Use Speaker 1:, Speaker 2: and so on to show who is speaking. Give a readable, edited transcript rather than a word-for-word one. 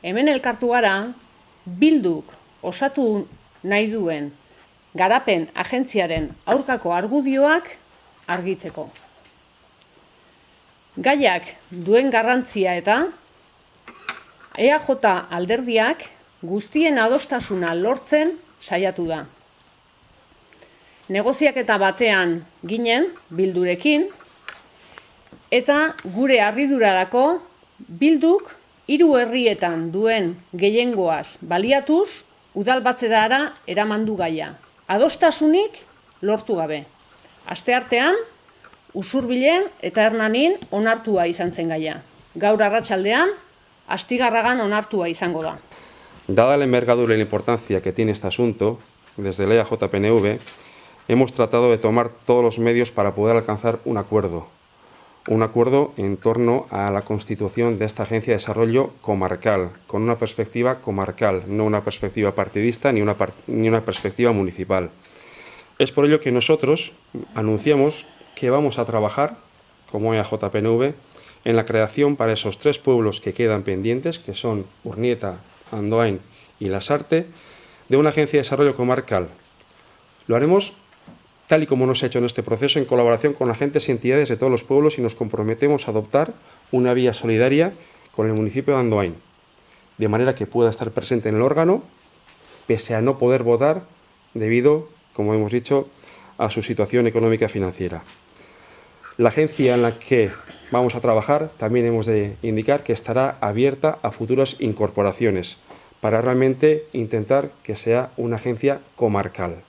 Speaker 1: Hemen elkartu gara, Bilduk osatu nahi duen garapen agentziaren aurkako argudioak argitzeko. Gaiak duen garrantzia eta EAJ alderdiak guztien adostasuna lortzen saiatu da. Negoziaketa batean ginen Bildurekin eta gure harridurarako Bilduk 3 herrietan duen gehiengoaz baliatuz udalbatzara eraman du gaia. Adostasunik lortu gabe. Asteartean Usurbilen eta Hernanin onartua izan zen gaia. Gaur arratsaldean Astigarragan onartua izango da.
Speaker 2: Dada la envergadura y la importancia que tiene este asunto, desde la EAJ-PNV hemos tratado de tomar todos los medios para poder alcanzar un acuerdo en torno a la constitución de esta Agencia de Desarrollo Comarcal, con una perspectiva comarcal, no una perspectiva partidista ni una perspectiva municipal. Es por ello que nosotros anunciamos que vamos a trabajar, como EAJ-PNV, en la creación para esos 3 pueblos que quedan pendientes, que son Urnieta, Andoain y Lasarte, de una Agencia de Desarrollo Comarcal. Lo haremos tal y como hemos hecho en este proceso, en colaboración con agentes y entidades de todos los pueblos, y nos comprometemos a adoptar una vía solidaria con el municipio de Andoain, de manera que pueda estar presente en el órgano, pese a no poder votar debido, como hemos dicho, a su situación económica y financiera. La agencia en la que vamos a trabajar también hemos de indicar que estará abierta a futuras incorporaciones para realmente intentar que sea una agencia comarcal.